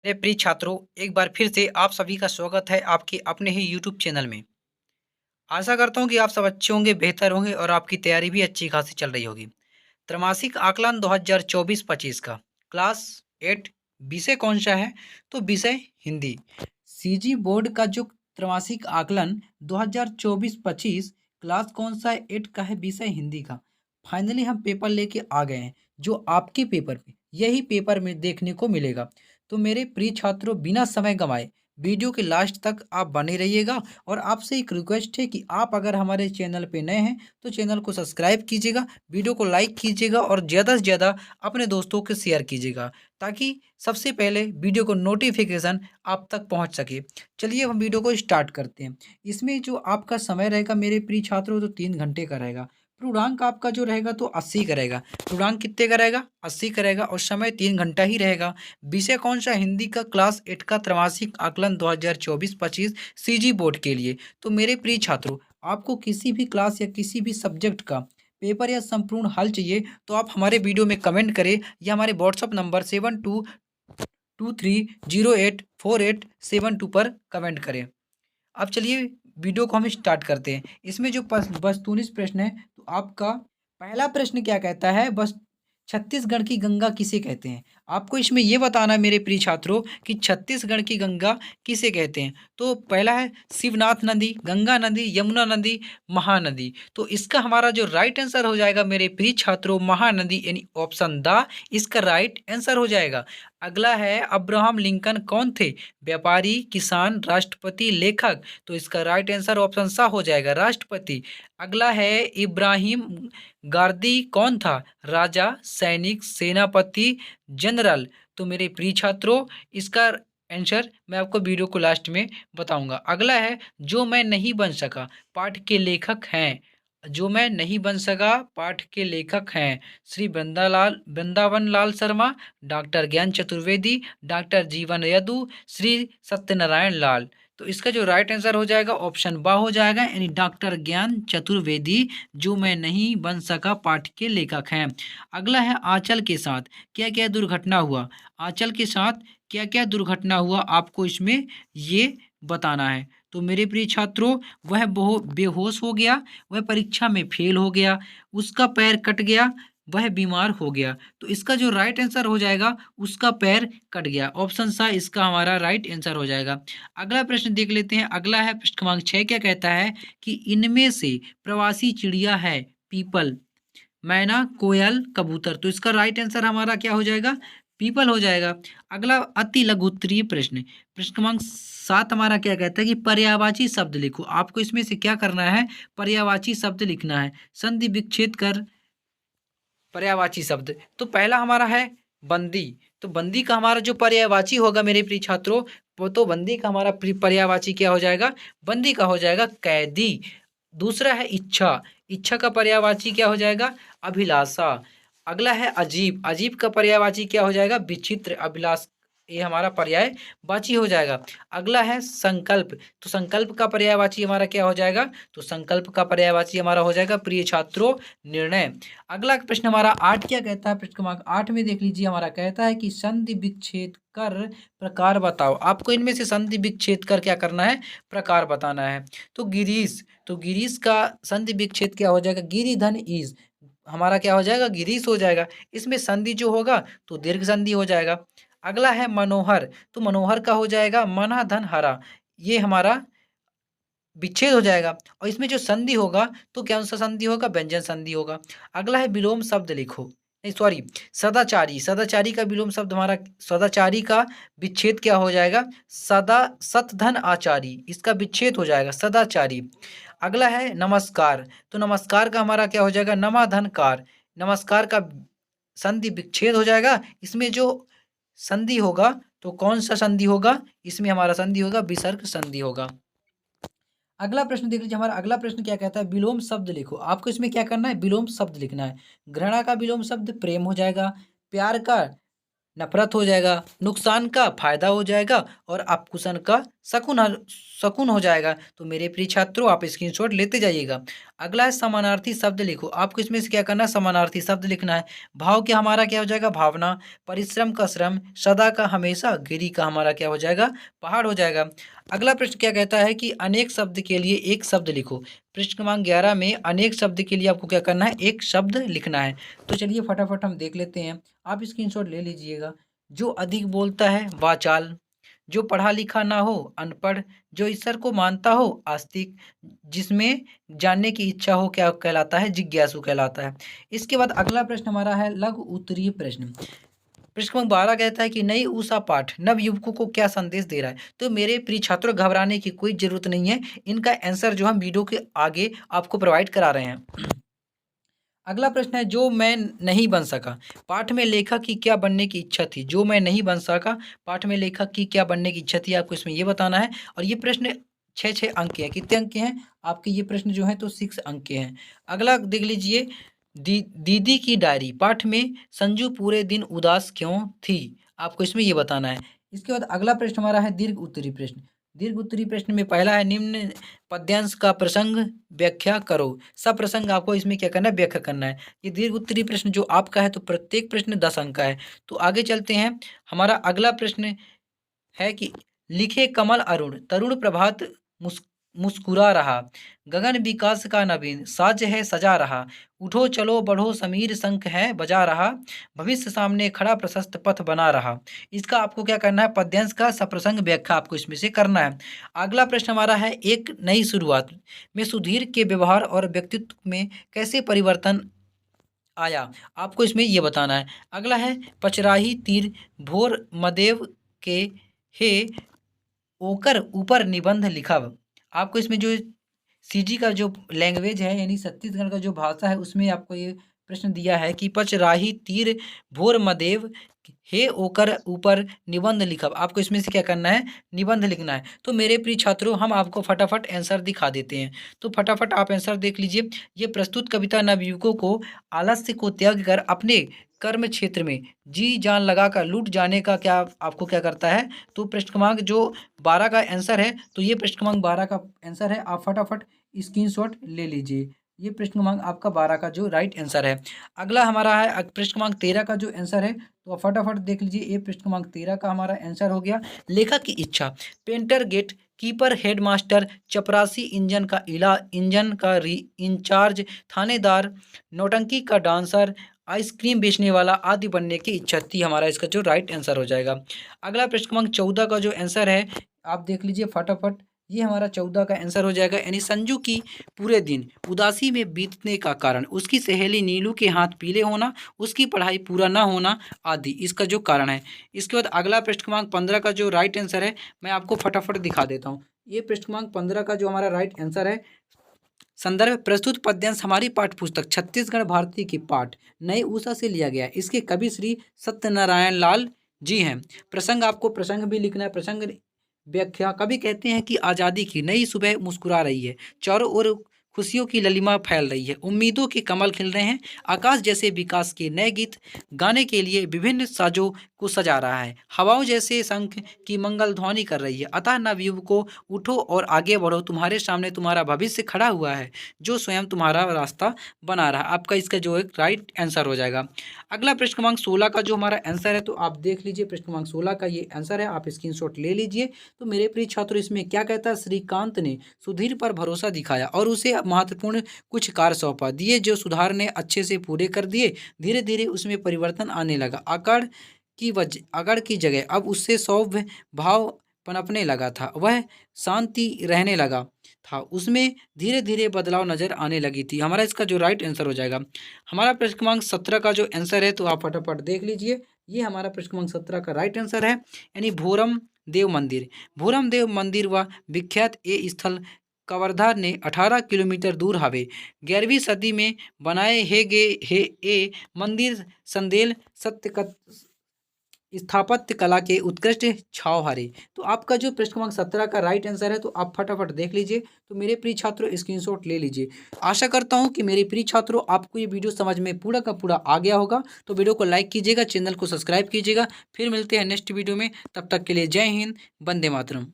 मेरे प्रिय छात्रों, एक बार फिर से आप सभी का स्वागत है आपके अपने ही यूट्यूब चैनल में। आशा करता हूँ कि आप सब अच्छे होंगे, बेहतर होंगे और आपकी तैयारी भी अच्छी खासी चल रही होगी। त्रैमासिक आकलन 2024-25 का क्लास 8 विषय कौन सा है? तो विषय हिंदी। सीजी बोर्ड का जो त्रैमासिक आकलन 2024-25 क्लास कौन सा है? 8 का है, विषय हिंदी का। फाइनली हम पेपर लेके आ गए हैं, जो आपके पेपर में यही पेपर में देखने को मिलेगा। तो मेरे प्रिय छात्रों, बिना समय गंवाए वीडियो के लास्ट तक आप बने रहिएगा और आपसे एक रिक्वेस्ट है कि आप अगर हमारे चैनल पे नए हैं तो चैनल को सब्सक्राइब कीजिएगा, वीडियो को लाइक कीजिएगा और ज़्यादा से ज़्यादा अपने दोस्तों को शेयर कीजिएगा, ताकि सबसे पहले वीडियो को नोटिफिकेशन आप तक पहुंच सके। चलिए हम वीडियो को स्टार्ट करते हैं। इसमें जो आपका समय रहेगा मेरे प्रिय छात्रों, तो 3 घंटे का रहेगा। पूर्णांक आपका जो रहेगा तो 80 का रहेगा। पूर्णांक कितने का रहेगा? 80 का रहेगा और समय 3 घंटा ही रहेगा। विषय कौन सा? हिंदी का, क्लास 8 का त्रैमासिक आकलन 2024-25 सीजी बोर्ड के लिए। तो मेरे प्रिय छात्रों, आपको किसी भी क्लास या किसी भी सब्जेक्ट का पेपर या संपूर्ण हल चाहिए तो आप हमारे वीडियो में कमेंट करें या हमारे व्हाट्सअप नंबर 7223084872 पर कमेंट करें। अब चलिए वीडियो को हम स्टार्ट करते हैं। इसमें जो वस्तुनिष्ठ प्रश्न है, तो आपका पहला प्रश्न क्या कहता है? बस छत्तीसगढ़ की गंगा किसे कहते हैं? आपको इसमें ये बताना है मेरे प्रिय छात्रों कि छत्तीसगढ़ की गंगा किसे कहते हैं। तो पहला है शिवनाथ नदी, गंगा नदी, यमुना नदी, महानदी। तो इसका हमारा जो राइट आंसर हो जाएगा मेरे प्रिय छात्रों, महानदी, यानी ऑप्शन द इसका राइट आंसर हो जाएगा। अगला है अब्राहम लिंकन कौन थे? व्यापारी, किसान, राष्ट्रपति, लेखक। तो इसका राइट आंसर ऑप्शन सा हो जाएगा, राष्ट्रपति। अगला है इब्राहिम गारदी कौन था? राजा, सैनिक, सेनापति, जनरल। तो मेरे प्रिय छात्रों, इसका आंसर मैं आपको वीडियो को लास्ट में बताऊंगा। अगला है जो मैं नहीं बन सका, पाठ के लेखक हैं। जो मैं नहीं बन सका पाठ के लेखक हैं श्री वृंदावन लाल शर्मा, डॉक्टर ज्ञान चतुर्वेदी, डॉक्टर जीवन यदु, श्री सत्यनारायण लाल। तो इसका जो राइट आंसर हो जाएगा ऑप्शन बा हो जाएगा, यानी डॉक्टर ज्ञान चतुर्वेदी जो मैं नहीं बन सका पाठ के लेखक हैं। अगला है आंचल के साथ क्या क्या दुर्घटना हुआ? आंचल के साथ क्या क्या दुर्घटना हुआ आपको इसमें ये बताना है। तो मेरे प्रिय छात्रों, वह बेहोश हो गया, वह परीक्षा में फेल हो गया, उसका पैर कट गया, वह बीमार हो गया। तो इसका जो राइट आंसर हो जाएगा उसका पैर कट गया, ऑप्शन सा इसका हमारा राइट आंसर हो जाएगा। अगला प्रश्न देख लेते हैं। अगला है प्रश्न क्रमांक 6, क्या कहता है कि इनमें से प्रवासी चिड़िया है पीपल, मैना, कोयल, कबूतर। तो इसका राइट आंसर हमारा क्या हो जाएगा? पीपल हो जाएगा। अगला अति लघु उत्तरीय प्रश्न, प्रश्न क्रमांक 7 हमारा क्या कहता है कि पर्यायवाची शब्द लिखो। आपको इसमें से क्या करना है? पर्यायवाची शब्द लिखना है, संधि विच्छेद कर पर्यायवाची शब्द। तो पहला हमारा है बंदी। तो बंदी का हमारा जो पर्यायवाची होगा मेरे प्रिय छात्रों, वो तो बंदी का हमारा पर्यायवाची क्या हो जाएगा? बंदी का हो जाएगा कैदी। दूसरा है इच्छा। इच्छा का पर्यायवाची क्या हो जाएगा? अभिलाषा। अगला है अजीब। अजीब का पर्यायवाची क्या हो जाएगा? विचित्र, अभिलाष, ये हमारा पर्यायवाची हो जाएगा। अगला है संकल्प। तो संकल्प का पर्यायवाची हमारा क्या हो जाएगा? तो संकल्प का पर्यायवाची हमारा हो जाएगा प्रिय छात्रों निर्णय। अगला प्रश्न हमारा 8 क्या कहता है? प्रश्न क्रमांक 8 में देख लीजिए, हमारा कहता है कि संधि विच्छेद कर प्रकार बताओ। आपको इनमें से संधि विच्छेद कर क्या करना है? प्रकार बताना है। तो गिरीश, तो गिरीश का संधि विच्छेद क्या हो जाएगा? गिरी धन ईश, हमारा क्या हो जाएगा? गिरीश हो जाएगा। इसमें संधि जो होगा तो दीर्घ संधि हो जाएगा। अगला है मनोहर। तो मनोहर का हो जाएगा मना धन हरा, ये हमारा विच्छेद हो जाएगा। और इसमें जो संधि होगा तो कौन सा संधि होगा? व्यंजन संधि होगा। अगला है विलोम शब्द लिखो, नहीं सॉरी, सदाचारी। सदाचारी का विलोम शब्द हमारा, सदाचारी का विच्छेद क्या हो जाएगा? सदा सतधन आचारी, इसका विच्छेद हो जाएगा सदाचारी। अगला है नमस्कार। तो नमस्कार का हमारा क्या हो जाएगा? नमाधनकार। नमस्कार का संधि विच्छेद हो जाएगा। इसमें जो संधि होगा तो कौन सा संधि होगा? इसमें हमारा संधि होगा विसर्ग संधि होगा। अगला प्रश्न देख लीजिए, हमारा अगला प्रश्न क्या कहता है? विलोम शब्द लिखो। आपको इसमें क्या करना है? विलोम शब्द लिखना है। घृणा का विलोम शब्द प्रेम हो जाएगा। प्यार का नफरत हो जाएगा, नुकसान का फायदा हो जाएगा और आपकुशन का शकुन हो जाएगा। तो मेरे प्रिय छात्रों, आप स्क्रीनशॉट लेते जाइएगा। अगला है समानार्थी शब्द लिखो। आपको इसमें से क्या करना है, समानार्थी शब्द लिखना है। भाव क्या हमारा क्या हो जाएगा, भावना। परिश्रम का श्रम, सदा का हमेशा, गिरी का हमारा क्या हो जाएगा, पहाड़ हो जाएगा। अगला प्रश्न क्या कहता है कि अनेक शब्द के लिए एक शब्द लिखो। पृष्ठ क्रमांक 11 में अनेक शब्द के लिए आपको क्या करना है, एक शब्द लिखना है। तो चलिए फटाफट हम देख लेते हैं, आप स्क्रीनशॉट ले लीजिएगा। जो अधिक बोलता है वाचाल, जो पढ़ा लिखा ना हो अनपढ़, जो ईश्वर को मानता हो आस्तिक, जिसमें जानने की इच्छा हो क्या कहलाता है, जिज्ञासु कहलाता है। इसके बाद अगला प्रश्न हमारा है लघु उत्तरीय प्रश्न। प्रश्न क्रमांक 12 कहता है कि नई ऊषा पाठ नव युवकों को क्या संदेश दे रहा है। तो मेरे प्रिय छात्रों, घबराने की कोई जरूरत नहीं है, इनका आंसर जो हम वीडियो के आगे आपको प्रोवाइड करा रहे हैं। अगला प्रश्न है जो मैं नहीं बन सका। पाठ में लेखक की क्या बनने की इच्छा थी, जो मैं नहीं बन सका, पाठ में लेखक की क्या बनने की इच्छा थी, आपको इसमें ये बताना है। और ये प्रश्न 6 अंक के हैं। कितने अंक के हैं आपके ये प्रश्न जो है, तो 6 अंक के हैं। अगला देख लीजिए, दीदी की डायरी। पाठ में संजू पूरे दिन उदास क्यों थी, आपको इसमें ये बताना है। इसके बाद अगला प्रश्न हमारा है दीर्घ उत्तरी प्रश्न। दीर्घ उत्तरी प्रश्न में पहला है निम्न पद्यांश का प्रसंग व्याख्या करो। सब प्रसंग आपको इसमें क्या करना है, व्याख्या करना है। ये दीर्घ उत्तरी प्रश्न जो आपका है, तो प्रत्येक प्रश्न 10 अंक का है। तो आगे चलते हैं। हमारा अगला प्रश्न है कि लिखे कमल अरुण, तरुण प्रभात मुस्कुरा रहा, गगन विकास का नवीन, साज है सजा रहा, उठो चलो बढ़ो समीर शंख है बजा रहा, भविष्य सामने खड़ा प्रशस्त पथ बना रहा। इसका आपको क्या करना है, पद्यांश का सप्रसंग व्याख्या आपको इसमें से करना है। अगला प्रश्न हमारा है एक नई शुरुआत में सुधीर के व्यवहार और व्यक्तित्व में कैसे परिवर्तन आया, आपको इसमें ये बताना है। अगला है पचराही तीर भोर मदेव के हे ओकर ऊपर निबंध लिखब। आपको इसमें जो सीजी का जो लैंग्वेज है, यानी छत्तीसगढ़ का जो भाषा है, उसमें आपको ये प्रश्न दिया है कि पचराही तीर भोर मदेव हे ओकर ऊपर निबंध लिखब। आपको इसमें से क्या करना है, निबंध लिखना है। तो मेरे प्रिय छात्रों, हम आपको फटाफट आंसर दिखा देते हैं। तो फटाफट आप आंसर देख लीजिए। ये प्रस्तुत कविता नवयुवकों को आलस्य को त्याग कर अपने कर्म क्षेत्र में जी जान लगाकर लूट जाने का क्या आपको क्या करता है। तो प्रश्न क्रमांक जो 12 का आंसर है, तो ये प्रश्न क्रमांक 12 का आंसर है। आप फटाफट स्क्रीनशॉट ले लीजिए। ये प्रश्न क्रमांक आपका 12 का जो राइट आंसर है। अगला हमारा है प्रश्न क्रमांक 13 का जो आंसर है, तो आप फटाफट देख लीजिए। ये प्रश्न क्रमांक 13 का हमारा आंसर हो गया। लेखक की इच्छा, पेंटर गेट कीपर हेडमास्टर, चपरासी इंजन का इंचार्ज, थानेदार, नौटंकी का डांसर, आइसक्रीम बेचने वाला आदि बनने की इच्छा थी। हमारा इसका जो राइट आंसर हो जाएगा। अगला प्रश्न क्रमांक 14 का जो आंसर है, आप देख लीजिए फटाफट। ये हमारा 14 का आंसर हो जाएगा, यानी संजू की पूरे दिन उदासी में बीतने का कारण उसकी सहेली नीलू के हाथ पीले होना, उसकी पढ़ाई पूरा ना होना आदि इसका जो कारण है। इसके बाद अगला प्रश्न क्रमांक 15 का जो राइट आंसर है, मैं आपको फटाफट दिखा देता हूँ। ये प्रश्न क्रमांक 15 का जो हमारा राइट आंसर है, संदर्भ प्रस्तुत पद्यांश हमारी पाठ्य पुस्तक छत्तीसगढ़ भारती की पाठ नई उषा से लिया गया है। इसके कवि श्री सत्यनारायण लाल जी हैं। प्रसंग, आपको प्रसंग भी लिखना है। प्रसंग व्याख्या, कवि कहते हैं कि आज़ादी की नई सुबह मुस्कुरा रही है, चारों ओर खुशियों की ललिमा फैल रही है, उम्मीदों के कमल खिल रहे हैं, आकाश जैसे विकास के नए गीत गाने के लिए विभिन्न साजों को सजा रहा है, हवाओं जैसे शंख की मंगल ध्वनि कर रही है। अतः नवयुवकों, उठो और आगे बढ़ो, तुम्हारे सामने तुम्हारा भविष्य खड़ा हुआ है, जो स्वयं तुम्हारा रास्ता बना रहा है। आपका इसका जो एक राइट आंसर हो जाएगा। अगला प्रश्न क्रमांक 16 का जो हमारा आंसर है, तो आप देख लीजिए। प्रश्न क्रमांक 16 का ये आंसर है, आप स्क्रीनशॉट ले लीजिए। तो मेरे प्रिय छात्रों, इसमें क्या कहता है, श्रीकांत ने सुधीर पर भरोसा दिखाया और उसे महत्वपूर्ण कुछ कार्य सौंपा दिए, जो सुधार ने अच्छे से पूरे कर दिए। धीरे धीरे उसमें परिवर्तन आने लगा। अकड़ की जगह अब उससे सौम्य भाव पनपने लगा था। वह शांति रहने लगा था, उसमें धीरे धीरे बदलाव नजर आने लगी थी। हमारा इसका जो राइट आंसर हो जाएगा। हमारा प्रश्न क्रमांक 17 का जो आंसर है, तो आप फटाफट देख लीजिए। ये हमारा प्रश्न क्रमांक 17 का राइट आंसर है, यानी भोरम देव मंदिर। भोरम देव मंदिर व विख्यात ये स्थल कवर्धा ने 18 किलोमीटर दूर हवे 11वीं सदी में बनाए हे गे हे ए मंदिर संदेल स्थापत्य कला के उत्कृष्ट छावहारे। तो आपका जो प्रश्न क्रमांक 17 का राइट आंसर है, तो आप फटाफट देख लीजिए। तो मेरे प्रिय छात्रों स्क्रीनशॉट ले लीजिए। आशा करता हूँ कि मेरे प्रिय छात्रों आपको ये वीडियो समझ में पूरा का पूरा आ गया होगा। तो वीडियो को लाइक कीजिएगा, चैनल को सब्सक्राइब कीजिएगा। फिर मिलते हैं नेक्स्ट वीडियो में, तब तक के लिए जय हिंद, वंदे मातरम।